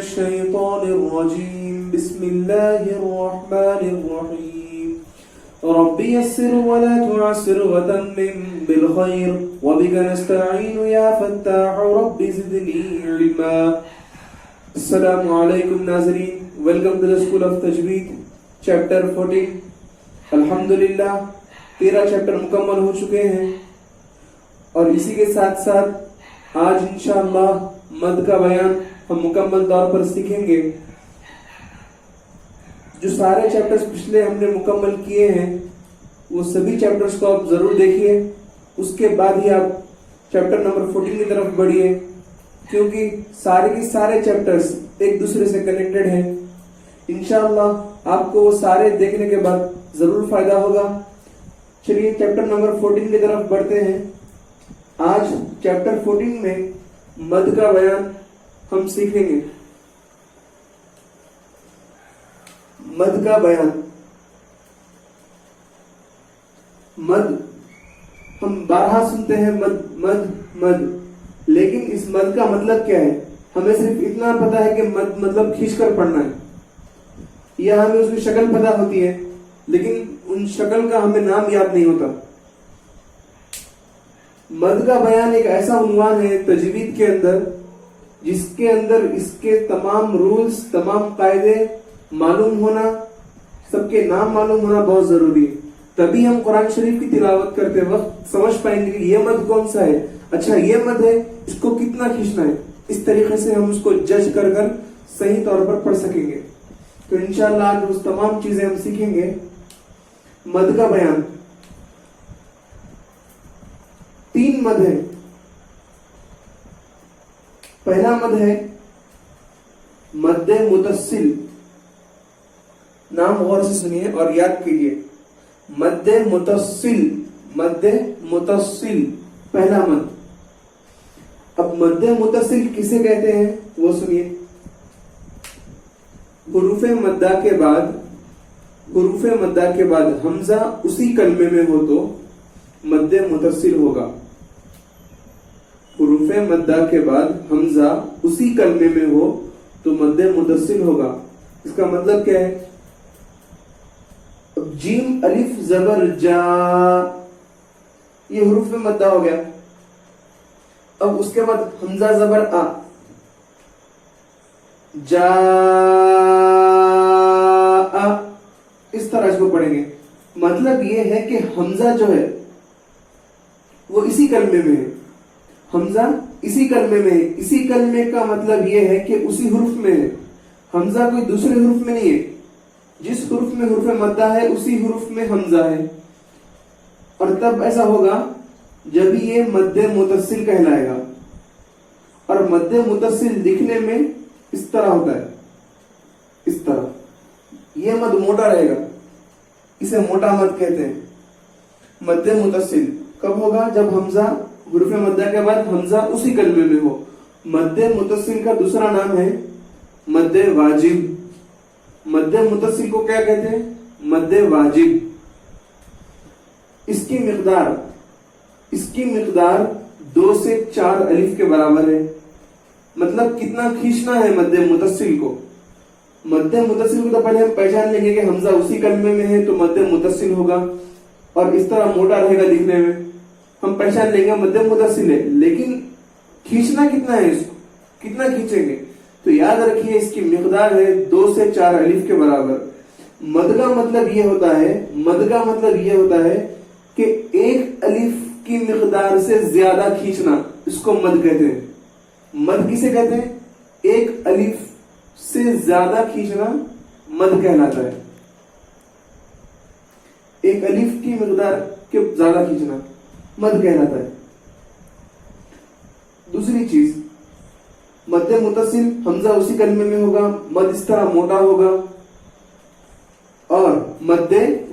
الشيطان الرجيم بسم الله الرحمن الرحيم رب يسر ولا تعسر وتمم بالخير وبك نستعين يا فتاح رب زدني علما. السلام علیکم ناظرین، welcome to the school of تجوید چیپٹر 14. الحمدللہ 13 چیپٹر مکمل ہو چکے ہیں اور اسی کے ساتھ ساتھ آج انشاءاللہ مد کا بیان ہم مکمل طور پر سیکھیں گے. جو سارے چیپٹرز پچھلے ہم نے مکمل کیے ہیں وہ سبھی چیپٹرز کو آپ ضرور دیکھیے، اس کے بعد ہی آپ چیپٹر نمبر 14 کی طرف بڑھیے، کیونکہ سارے کے سارے چیپٹرز ایک دوسرے سے کنیکٹڈ ہیں. انشاءاللہ آپ کو وہ سارے دیکھنے کے بعد ضرور فائدہ ہوگا. چلیے چیپٹر نمبر 14 کی طرف بڑھتے ہیں. آج چیپٹر 14 میں مد کا بیان ہم سیکھیں گے. مد کا بیان، مد ہم بارہا سنتے ہیں، مد مد مد، لیکن اس مد کا مطلب کیا ہے؟ ہمیں صرف اتنا پتا ہے کہ مد مطلب کھینچ کر پڑھنا ہے، یا ہمیں اس کی شکل پتا ہوتی ہے لیکن ان شکل کا ہمیں نام یاد نہیں ہوتا. مد کا بیان ایک ایسا عنوان ہے تجوید کے اندر جس کے اندر اس کے تمام رولز، تمام قاعدے معلوم ہونا، سب کے نام معلوم ہونا بہت ضروری ہے. تبھی ہم قرآن شریف کی تلاوت کرتے وقت سمجھ پائیں گے کہ یہ مد کون سا ہے. اچھا یہ مد ہے، اس کو کتنا کھینچنا ہے. اس طریقے سے ہم اس کو جج کر کر صحیح طور پر پڑھ سکیں گے. تو انشاءاللہ آج اس تمام چیزیں ہم سیکھیں گے. مد کا بیان 3 مد ہے. پہلا مد ہے مد متصل. نام غور سے سنیے اور یاد کیجیے. مد متصل، مد متصل پہلا مد. اب مد متصل کسے کہتے ہیں وہ سنیے. حروف مدہ کے بعد حمزہ اسی کلمے میں ہو تو مد متصل ہوگا. حروف مدہ کے بعد حمزہ اسی کلمے میں ہو تو مد متصل ہوگا. اس کا مطلب کیا ہے؟ جیم الف زبر جا، یہ حروف مدہ ہو گیا. اب اس کے بعد حمزہ زبر آ، جا آ، اس طرح اس کو پڑھیں گے. مطلب یہ ہے کہ حمزہ جو ہے وہ اسی کلمے میں ہے. حمزہ اسی کلمے میں ہے. اسی کلمے کا مطلب یہ ہے کہ اسی حرف میں ہے. حمزہ کوئی دوسرے حرف میں نہیں ہے. جس حرف میں حرف مدہ ہے اسی حرف میں حمزہ ہے. اور تب ایسا ہوگا جب یہ مد متصل کہلائے گا. اور مد متصل دکھنے میں اس طرح ہوتا ہے، اس طرح. یہ مد موٹا رہے گا، اسے موٹا مد کہتے ہیں. مد متصل کب ہوگا؟ جب حمزہ حروف مدہ کے بعد حمزہ اسی کلمے میں ہو. مد متصل کا دوسرا نام ہے مد واجب. مد متصل کو کیا کہتے ہیں؟ مد واجب. اس کی مقدار 2 سے 4 الف کے برابر ہے. مطلب کتنا کھینچنا ہے مد متصل کو. مد متصل کو تو پہلے ہم پہچان لیں گے کہ حمزہ اسی کلمے میں ہے تو مد متصل ہوگا، اور اس طرح موٹا رہے گا دکھنے میں. ہم پہچان لیں گے مد متصل ہے، لیکن کھینچنا کتنا ہے، اس کو کتنا کھینچیں گے؟ تو یاد رکھیے اس کی مقدار ہے 2 سے 4 الف کے برابر. مد کا مطلب یہ ہوتا ہے کہ ایک الف کی مقدار سے زیادہ کھینچنا، اس کو مد کہتے ہیں. مد کسے کہتے ہیں؟ ایک الف سے زیادہ کھینچنا مد کہلاتا ہے. ایک الف کی مقدار کے زیادہ کھینچنا مد کہلاتا ہے. دوسری چیز، مد متصل حمزہ اسی کلمے میں ہوگا، مد اس طرح موٹا ہوگا، اور مد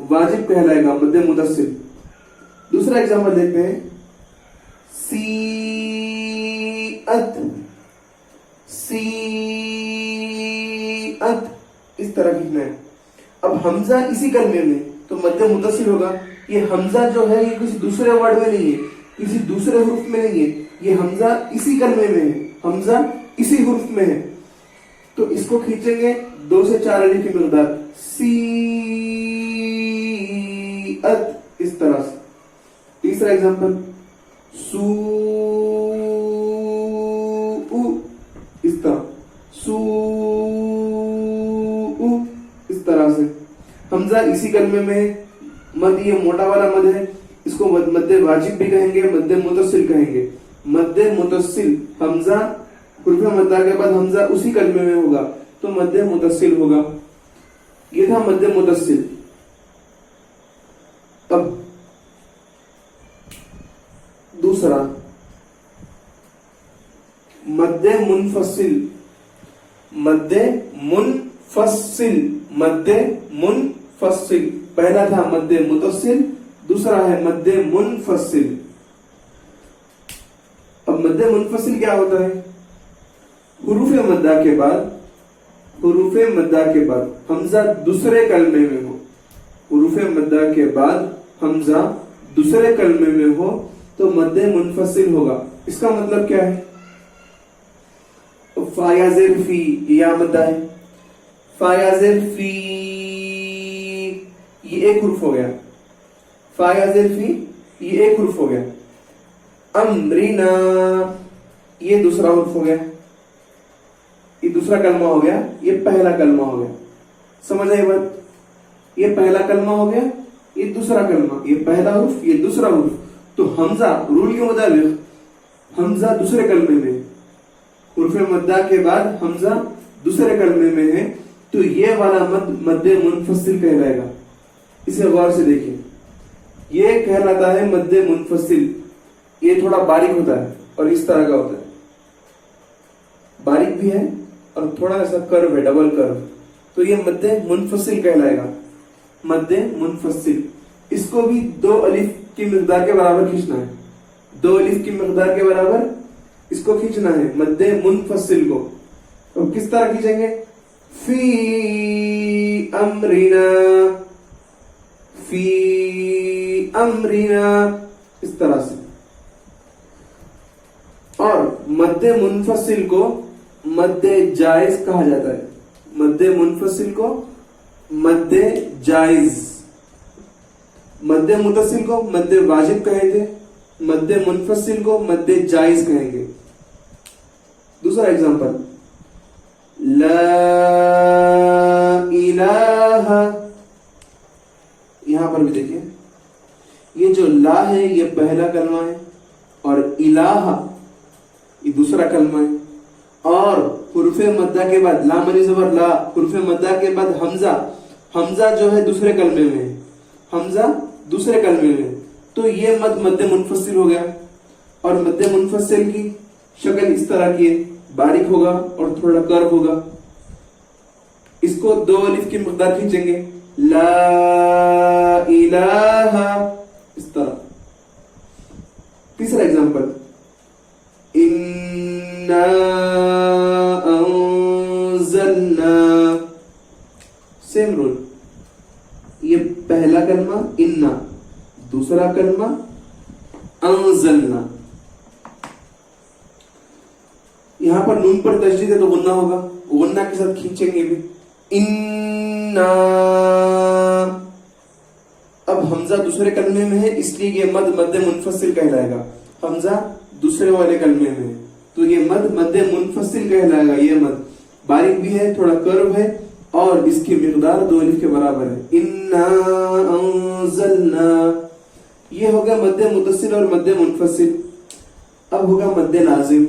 واجب کہلائے گا مد متصل. دوسرا ایگزامپل دیکھتے ہیں. سیئت، سیئت اس طرح کھینچنا ہے. اب حمزہ اسی کلمے میں تو مد متصل ہوگا. یہ حمزہ جو ہے یہ کسی دوسرے ورڈ میں نہیں ہے، کسی دوسرے حرف میں نہیں ہے. یہ حمزہ اسی کلمے میں ہے، حمزہ اسی حرف میں ہے. تو اس کو کھینچیں گے 2 سے 4 الف کی مقدار سی ات اس طرح سے. تیسرا ایگزامپل سو اس طرح سو اس طرح سے. حمزہ اسی کلمے میں مد یہ موٹا والا مد ہے, اس کو مد واجب بھی کہیں گے, مد متصل کہیں گے. مد متصل حمزہ حروف مدہ کے بعد حمزہ اسی کلمے میں ہوگا تو مد متصل ہوگا. یہ تھا مد متصل. اب دوسرا مد منفصل. مد منفصل مد منفصل. پہلا تھا مد متصل, دوسرا ہے مد منفصل. اب مد منفصل کیا ہوتا ہے؟ حروف مدہ کے بعد حمزہ دوسرے کلمے میں ہو. حروف مدہ کے بعد حمزہ دوسرے کلمے میں ہو تو مد منفصل ہوگا. اس کا مطلب کیا ہے؟ فا یا زیر فی یا مدہ ہے. فا یا زیر فی یہ ایک حرف ہو گیا. فا یا زیر فی یہ ایک حرف ہو گیا. امرینا یہ دوسرا حرف ہو گیا. یہ دوسرا کلمہ ہو گیا, یہ پہلا کلمہ ہو گیا. سمجھ آئی بات؟ یہ پہلا کلمہ ہو گیا, یہ دوسرا کلمہ, یہ پہلا حرف یہ دوسرا حرف. تو حمزہ رول کے مطابق حمزہ دوسرے کلمے میں, حروف مدہ کے بعد حمزہ دوسرے کلمے میں ہے تو یہ والا مد مد منفصل کہلائے گا. اسے غور سے دیکھیں, یہ کہلاتا ہے مد منفصل. یہ تھوڑا باریک ہوتا ہے اور اس طرح کا ہوتا ہے, باریک بھی ہے اور تھوڑا ایسا کرو ہے, ڈبل کرو, تو یہ مد منفصل کہلائے گا. مد منفصل. اس کو بھی 2 الف کی مقدار کے برابر کھینچنا ہے. 2 الف کی مقدار کے برابر اس کو کھینچنا ہے مد منفصل کو. تو کس طرح کھینچیں گے؟ فی امرنا, فی امرنا اس طرح سے. اور مد منفصل کو مد جائز کہا جاتا ہے. مد منفصل کو مد جائز. مد متصل کو مد واجب کہیں گے, مد منفصل کو مد جائز کہیں گے. دوسرا ایگزامپل لا الہ. یہاں پر بھی دیکھیں, یہ جو لا ہے یہ پہلا کلمہ ہے اور الہ یہ دوسرا کلمہ ہے. اور حروف مدہ کے بعد لا مانی زبر لا, حروف مدہ کے بعد حمزہ جو ہے دوسرے کلمے میں ہے. حمزہ دوسرے کلمے میں تو یہ مد منفصل ہو گیا. اور مد منفصل کی شکل اس طرح کی ہے, باریک ہوگا اور تھوڑا کرو ہوگا. اس کو 2 الف کی مقدار کھینچیں گے لا الہ اس طرح. تیسرا ایگزامپل انا انزلنا. Same rule. یہ پہلا کلمہ انا, دوسرا کلمہ انزلنا. یہاں پر نون پر تشدید ہے تو غنہ ہوگا, غنہ کے ساتھ کھینچیں گے بھی انا. اب حمزہ دوسرے کلمے میں ہے اس لیے یہ مد مد منفصل کہلائے گا. حمزہ دوسرے والے کلمے میں ہے تو یہ مد مد منفصل کہلائے گا. یہ مد باریک بھی ہے, تھوڑا کرو ہے اور اس کی مقدار 2 الف کے برابر ہے. انا انزلنا. یہ ہوگا مد متصل اور مد منفصل. اب ہوگا مد لازم.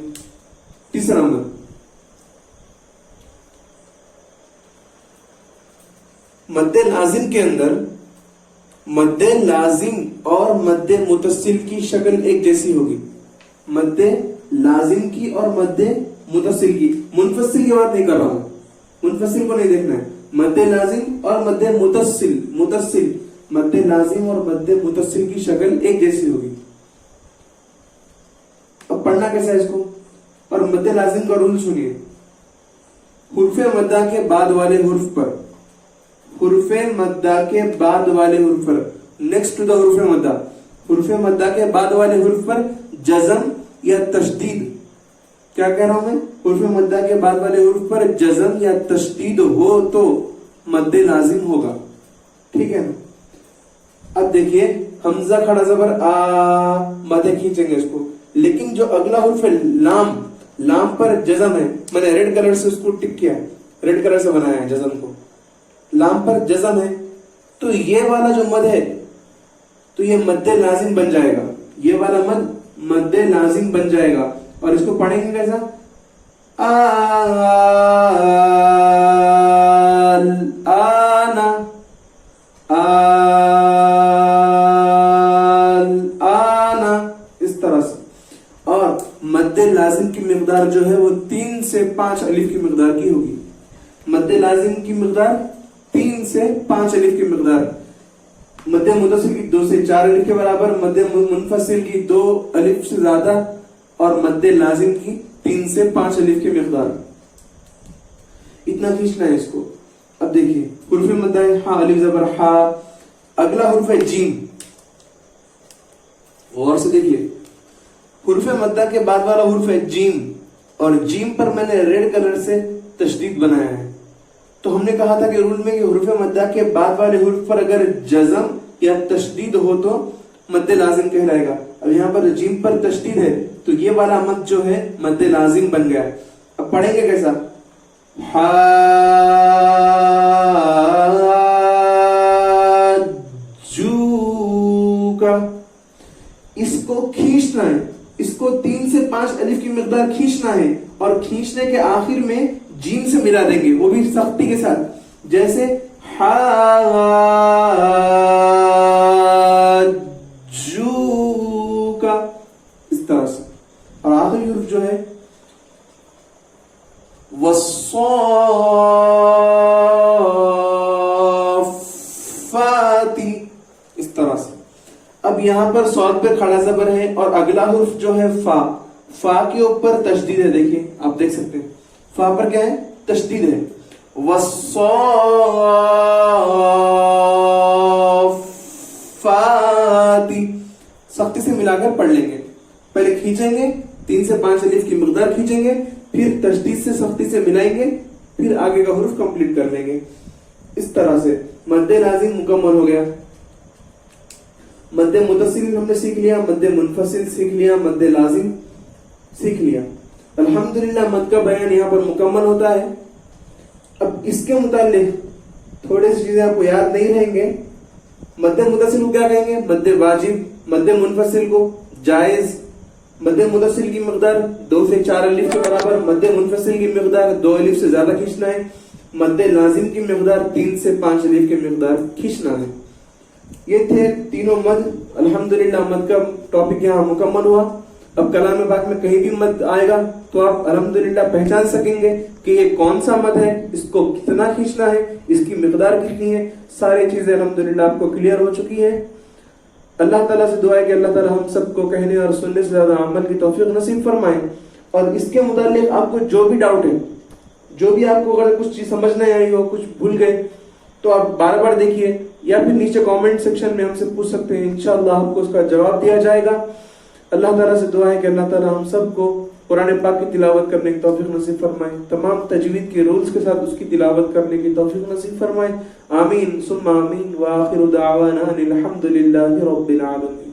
تیسرا مد مد لازم کے اندر مد لازم اور مد متصل کی شکل ایک جیسی ہوگی. مد لازم کی اور مد متصل کی. منفصل کی بات نہیں کر رہا ہوں, منفصل کو نہیں دیکھنا ہے. مد لازم اور مد متصل مد لازم اور مد متصل کی شکل ایک جیسی ہوگی. اب پڑھنا کیسا ہے اس کو؟ اور مد لازم کا رول سنیے. حروف مدہ کے بعد والے حرف پر, حروف مدہ کے بعد والے حرف پر, نیکسٹ ٹو دا حروف مدہ, حروف مدہ کے بعد والے حرف پر جزم یا تشدید کیا کہہ رہا ہوں میں؟ حرف مدہ کے بعد والے حرف پر جزم یا تشدید ہو تو مد لازم ہوگا. ٹھیک ہے نا. اب دیکھیے حمزہ کھڑا زبر آ, مدے کھینچیں گے اس کو, لیکن جو اگلا حرف ہے لام, لام پر جزم ہے. میں نے ریڈ کلر سے اس کو ٹک کیا ہے, ریڈ کلر سے بنایا ہے جزم کو. لام پر جزم ہے تو یہ والا جو مد ہے تو یہ مد لازم بن جائے گا. یہ والا مد مد لازم بن جائے گا. اور اس کو پڑھیں گے کیسا؟ آنا آنا, اس طرح سے. اور مد لازم کی مقدار جو ہے وہ 3 سے 5 الف کی مقدار کی ہوگی. مد لازم کی مقدار 3 سے 5 الف کی مقدار. مد متصل کی 2 سے 4 الف کے برابر, مد منفصل کی 2 الف سے زیادہ, اور مد لازم کی 3 سے 5 الف کی مقدار. اتنا کھینچنا ہے اس کو. اب دیکھیے حرف مدہ ہے ہا, الف زبر ہا. اگلا حرف ہے جیم. غور سے دیکھیے حرف مدہ کے بعد والا حرف ہے جیم, اور جیم پر میں نے ریڈ کلر سے تشدید بنایا ہے. تو ہم نے کہا تھا کہ رول میں کہ حرف مدہ کے بعد والے حرف پر اگر جزم یا تشدید ہو تو مد لازم کہلائے گا. اب یہاں پر جیم پر تشدید ہے تو یہ والا مد جو ہے مد لازم بن گیا. اب پڑھیں گے کیسا؟ حاجوکا. اس کو کھینچنا ہے, اس کو 3 سے 5 الف کی مقدار کھینچنا ہے, اور کھینچنے کے آخر میں جیم سے ملا دیں گے, وہ بھی سختی کے ساتھ, جیسے حاجوکا, اس طرح سے. اور آخری حرف جو ہے والصافاتی, اس طرح سے. اب یہاں پر صاد پہ کھڑا زبر ہے, اور اگلا حرف جو ہے فا, فا کے اوپر تشدید ہے. دیکھیں آپ دیکھ سکتے ہیں فا پر کیا ہے؟ تشدید ہے. والصافاتی, سختی سے ملا کر پڑھ لیں گے. پہلے کھینچیں گے 3 سے 5 الف کی مقدار کھینچیں گے, پھر تشدید سے سختی سے ملائیں گے, پھر آگے کا حرف کمپلیٹ کر لیں گے. اس طرح سے مد لازم مکمل ہو گیا. مد متصل ہم نے سیکھ لیا, مد منفصل سیکھ لیا, مد لازم سیکھ لیا. الحمدللہ مد کا بیان یہاں پر مکمل ہوتا ہے. اب اس کے متعلق تھوڑے سی چیزیں آپ کو یاد نہیں رہیں گے. مد متصل کو کیا کہیں گے؟ مد واجب. مد منفصل کو جائز. مد متصل کی مقدار 2 سے 4 الف کے برابر, مد منفصل کی مقدار 2 الف سے زیادہ کھینچنا ہے. مد لازم کی مقدار 3 سے 5 الف کی مقدار کھینچنا ہے. یہ تھے تینوں مد. الحمدللہ مد کا ٹاپک یہاں مکمل ہوا. اب کلام پاک میں کہیں بھی مد آئے گا تو آپ الحمدللہ پہچان سکیں گے کہ یہ کون سا مد ہے, اس کو کتنا کھینچنا ہے, اس کی مقدار کتنی ہے. ساری چیزیں الحمدللہ آپ کو کلیئر ہو چکی ہیں. اللہ تعالیٰ سے دعا ہے کہ اللہ تعالیٰ ہم سب کو کہنے اور سننے سے زیادہ عمل کی توفیق نصیب فرمائے. اور اس کے متعلق آپ کو جو بھی ڈاؤٹ ہے, جو بھی آپ کو اگر کچھ چیز سمجھ نہیں آئی ہو, کچھ بھول گئے, تو آپ بار بار دیکھیے, یا پھر نیچے کامنٹ سیکشن میں ہم سے پوچھ سکتے ہیں. انشاءاللہ آپ کو اس کا جواب دیا جائے گا. اللہ تعالیٰ سے دعا ہے کہ اللہ تعالیٰ ہم سب کو قرآن پاک کی تلاوت کرنے کی توفیق نصیب فرمائے, تمام تجوید کے رولز کے ساتھ اس کی تلاوت کرنے کی توفیق نصیب فرمائے. آمین ثم آمین. وآخر دعوانا الحمد للہ رب العالمین.